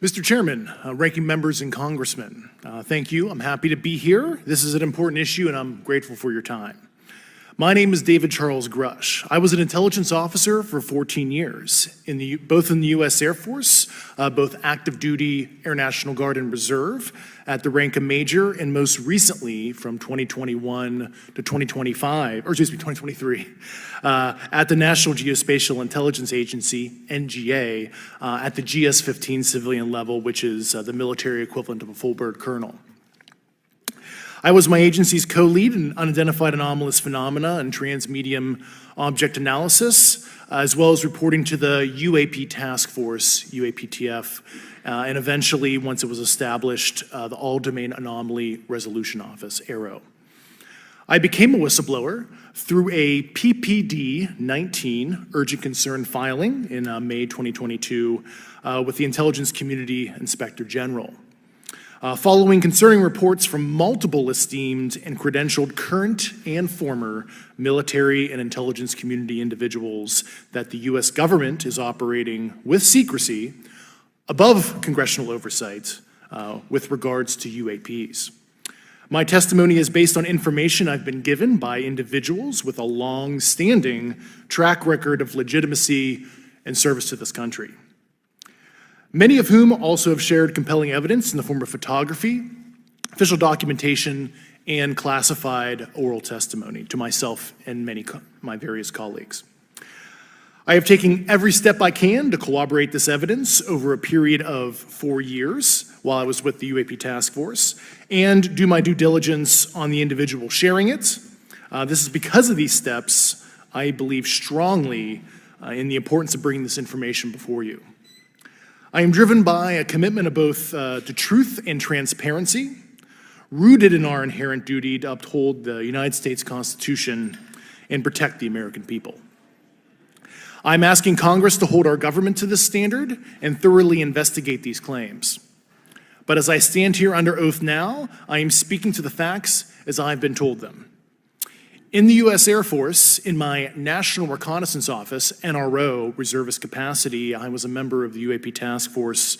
Mr. Chairman, ranking members and congressmen, thank you. I'm happy to be here. This is an important issue and I'm grateful for your time. My name is David Charles Grush. I was an intelligence officer for 14 years, both in the U.S. Air Force, both active duty, Air National Guard, and Reserve, at the rank of major, and most recently from 2021 to 2023, at the National Geospatial Intelligence Agency, NGA, at the GS-15 civilian level, which is the military equivalent of a full bird colonel. I was my agency's co-lead in unidentified anomalous phenomena and transmedium object analysis, as well as reporting to the UAP task force, UAPTF, and eventually, once it was established, the All-Domain Anomaly Resolution Office, AARO. I became a whistleblower through a PPD-19 urgent concern filing in May 2022 with the Intelligence Community Inspector General. Following concerning reports from multiple esteemed and credentialed current and former military and intelligence community individuals that the U.S. government is operating with secrecy above congressional oversight with regards to UAPs. My testimony is based on information I've been given by individuals with a long-standing track record of legitimacy and service to this country, many of whom also have shared compelling evidence in the form of photography, official documentation, and classified oral testimony to myself and my various colleagues. I have taken every step I can to corroborate this evidence over a period of 4 years while I was with the UAP task force and do my due diligence on the individual sharing it. This is because of these steps, I believe strongly in the importance of bringing this information before you. I am driven by a commitment of both to truth and transparency, rooted in our inherent duty to uphold the United States Constitution and protect the American people. I'm asking Congress to hold our government to this standard and thoroughly investigate these claims. But as I stand here under oath now, I am speaking to the facts as I've been told them. In the U.S. Air Force, in my National Reconnaissance Office, NRO, reservist capacity, I was a member of the UAP Task Force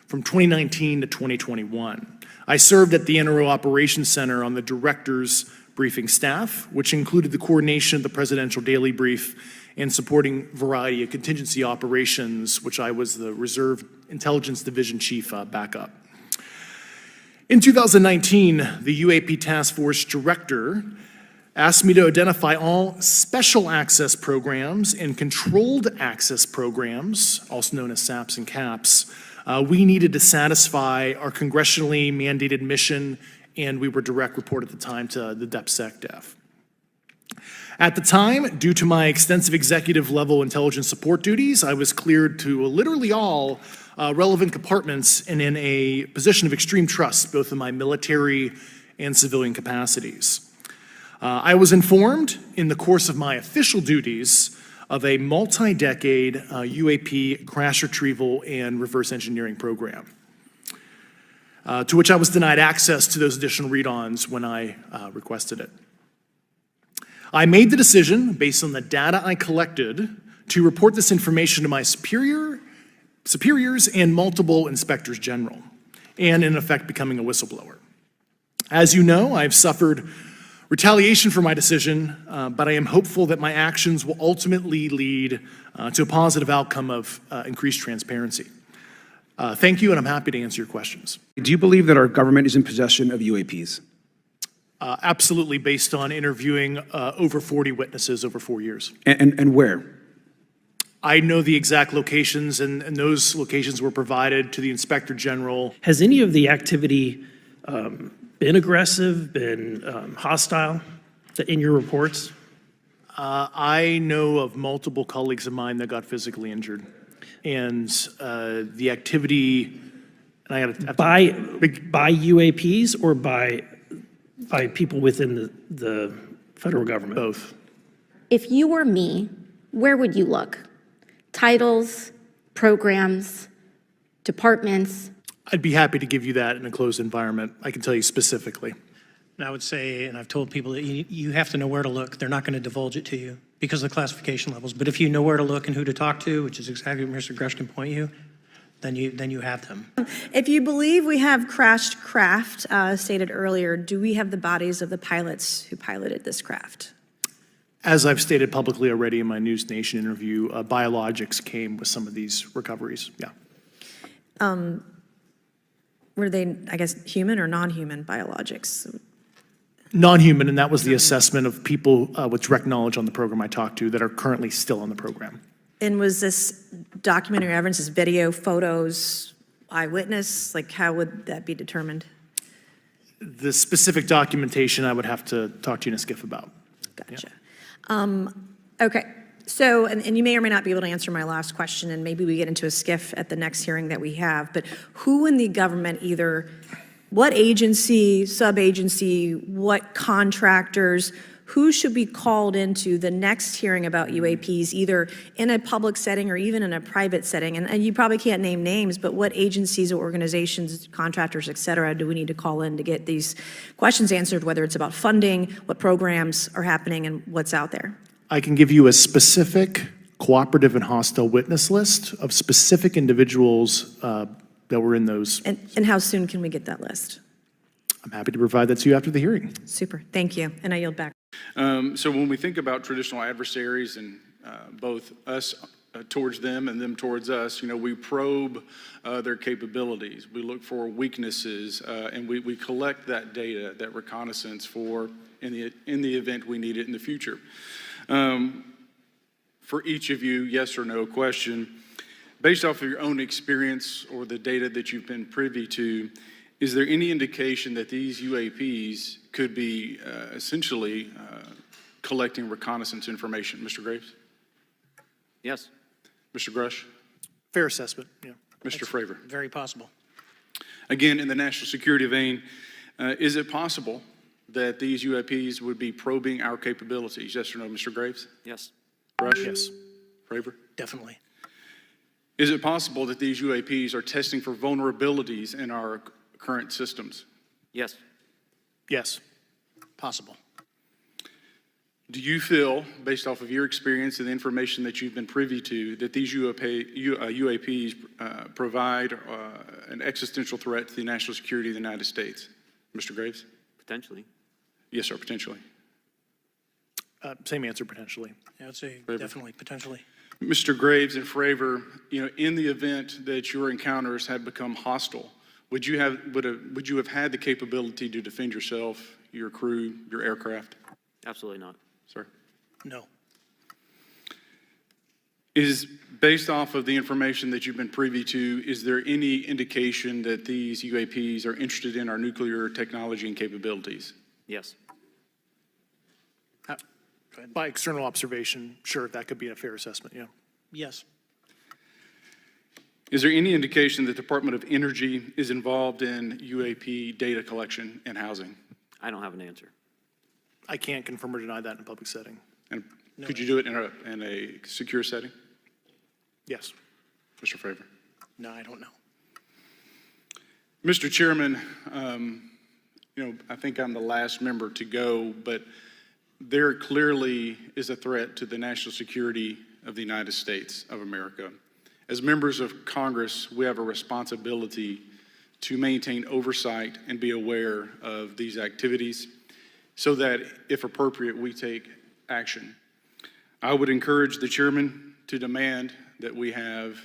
from 2019 to 2021. I served at the NRO Operations Center on the Director's Briefing Staff, which included the coordination of the Presidential Daily Brief and supporting variety of contingency operations, which I was the Reserve Intelligence Division Chief backup. In 2019, the UAP Task Force Director asked me to identify all special access programs and controlled access programs, also known as SAPs and CAPs, we needed to satisfy our congressionally mandated mission, and we were direct report at the time to the DepSecDef. At the time, due to my extensive executive level intelligence support duties, I was cleared to literally all relevant compartments and in a position of extreme trust, both in my military and civilian capacities. I was informed in the course of my official duties of a multi-decade UAP crash retrieval and reverse engineering program, to which I was denied access to those additional read-ons when I requested it. I made the decision, based on the data I collected, to report this information to my superiors and multiple inspectors general, and in effect becoming a whistleblower. As you know, I've suffered retaliation for my decision, but I am hopeful that my actions will ultimately lead to a positive outcome of increased transparency. Thank you, and I'm happy to answer your questions. Do you believe that our government is in possession of UAPs? Absolutely, based on interviewing over 40 witnesses over 4 years. And where? I know the exact locations, and those locations were provided to the Inspector General. Has any of the activity been aggressive, been hostile in your reports? I know of multiple colleagues of mine that got physically injured, and the activity. And I got by UAPs or by people within the federal government? Both. If you were me, where would you look? Titles, programs, departments? I'd be happy to give you that in a closed environment. I can tell you specifically. And I would say, and I've told people that you have to know where to look. They're not going to divulge it to you because of the classification levels. But if you know where to look and who to talk to, which is exactly what Mr. Grush can point you, then you have them. If you believe we have crashed craft, stated earlier, do we have the bodies of the pilots who piloted this craft? As I've stated publicly already in my News Nation interview, biologics came with some of these recoveries, yeah. Were they, I guess, human or non-human biologics? Non-human, and that was the assessment of people with direct knowledge on the program I talked to that are currently still on the program. And was this documentary evidence, this video, photos, eyewitness? Like, how would that be determined? The specific documentation I would have to talk to you in a skiff about. Gotcha. Okay, so, and you may or may not be able to answer my last question, and maybe we get into a skiff at the next hearing that we have, but who in the government, either what agency, sub-agency, what contractors, who should be called into the next hearing about UAPs, either in a public setting or even in a private setting? And you probably can't name names, but what agencies or organizations, contractors, et cetera, do we need to call in to get these questions answered, whether it's about funding, what programs are happening, and what's out there? I can give you a specific cooperative and hostile witness list of specific individuals that were in those. And how soon can we get that list? I'm happy to provide that to you after the hearing. Super, thank you, and I yield back. So when we think about traditional adversaries and both us towards them and them towards us, we probe their capabilities. We look for weaknesses, and we collect that data, that reconnaissance for in the event we need it in the future. For each of you, yes or no question, based off of your own experience or the data that you've been privy to, is there any indication that these UAPs could be essentially collecting reconnaissance information? Mr. Graves? Yes. Mr. Grush? Fair assessment, yeah. Mr. Fravor? Very possible. Again, in the national security vein, is it possible that these UAPs would be probing our capabilities? Yes or no, Mr. Graves? Yes. Grush? Yes. Fravor? Definitely. Is it possible that these UAPs are testing for vulnerabilities in our current systems? Yes. Yes. Possible. Do you feel, based off of your experience and the information that you've been privy to, that these UAPs provide an existential threat to the national security of the United States? Mr. Graves? Potentially. Yes, sir, potentially. Same answer, potentially. I would say Fravor? definitely, potentially. Mr. Graves and Fravor, in the event that your encounters had become hostile, would you have had the capability to defend yourself, your crew, your aircraft? Absolutely not. Sir? No. Is based off of the information that you've been privy to, is there any indication that these UAPs are interested in our nuclear technology and capabilities? Yes. By external observation, sure, that could be a fair assessment, yeah. Yes. Is there any indication that the Department of Energy is involved in UAP data collection and housing? I don't have an answer. I can't confirm or deny that in a public setting. And could you do it in a secure setting? Yes. Mr. Fravor? No, I don't know. Mr. Chairman, I think I'm the last member to go, but there clearly is a threat to the national security of the United States of America. As members of Congress, we have a responsibility to maintain oversight and be aware of these activities so that, if appropriate, we take action. I would encourage the chairman to demand that we have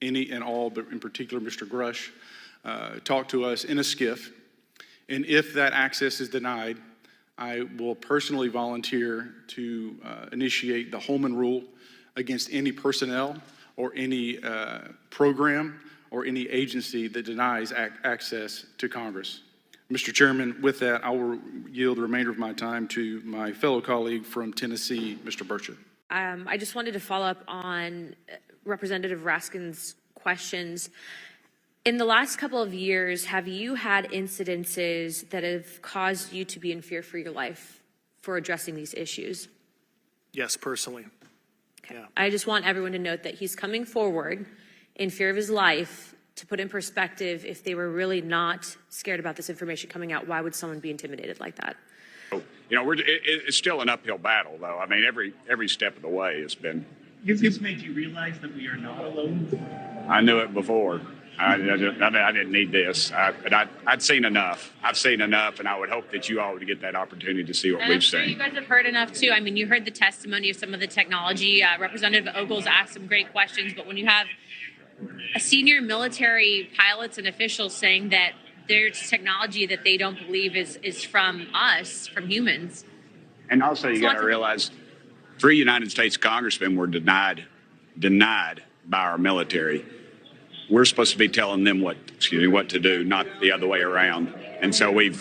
any and all, but in particular Mr. Grush, talk to us in a skiff. And if that access is denied, I will personally volunteer to initiate the Holman Rule against any personnel or any program or any agency that denies access to Congress. Mr. Chairman, with that, I will yield the remainder of my time to my fellow colleague from Tennessee, Mr. Burchett. I just wanted to follow up on Representative Raskin's questions. In the last couple of years, have you had incidences that have caused you to be in fear for your life for addressing these issues? Yes, personally. Okay. Yeah. I just want everyone to note that he's coming forward in fear of his life. To put in perspective, if they were really not scared about this information coming out, why would someone be intimidated like that? It's still an uphill battle, though. I mean, every step of the way has been. Has this made you realize that we are not alone? I knew it before. I didn't need this. I'd seen enough. I've seen enough, and I would hope that you all would get that opportunity to see what And we've I'm sure seen. you guys have heard enough too. I mean, you heard the testimony of some of the technology. Representative Ogles asked some great questions, but when you have a senior military pilots and officials saying that there's technology that they don't believe is from us, from humans. And also, you got to realize, 3 United States congressmen were denied by our military. We're supposed to be telling them what to do, not the other way around. And so we're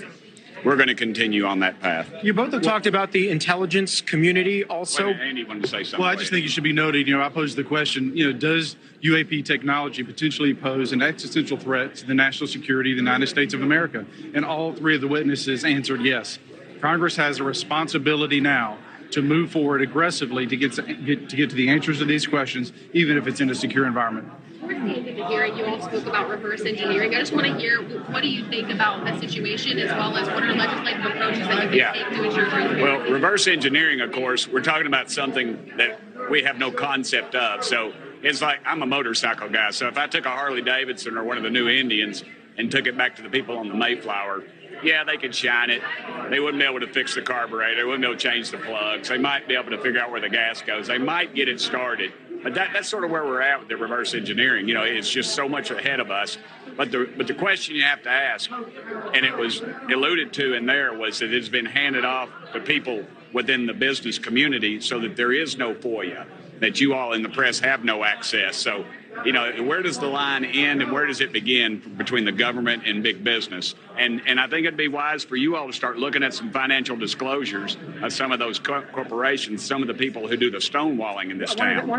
going to continue on that path. You both have talked about the intelligence community also. Wait, Andy wanted to say something. Well, I just think it should be noted, I posed the question, does UAP technology potentially pose an existential threat to the national security of the United States of America? And all 3 of the witnesses answered yes. Congress has a responsibility now to move forward aggressively to get to the answers to these questions, even if it's in a secure environment. Towards the end of the hearing, you all spoke about reverse engineering. I just want to hear, what do you think about the situation, as well as what are legislative approaches that you can take to ensure transparency? Well, reverse engineering, of course, we're talking about something that we have no concept of. So it's like, I'm a motorcycle guy. So if I took a Harley Davidson or one of the new Indians and took it back to the people on the Mayflower, yeah, they could shine it. They wouldn't be able to fix the carburetor. They wouldn't be able to change the plugs. They might be able to figure out where the gas goes. They might get it started. But that's sort of where we're at with the reverse engineering. It's just so much ahead of us. But the question you have to ask, and it was alluded to in there, was that it's been handed off to people within the business community so that there is no FOIA, that you all in the press have no access. So, where does the line end and where does it begin between the government and big business? And I think it'd be wise for you all to start looking at some financial disclosures of some of those corporations, some of the people who do the stonewalling in this town.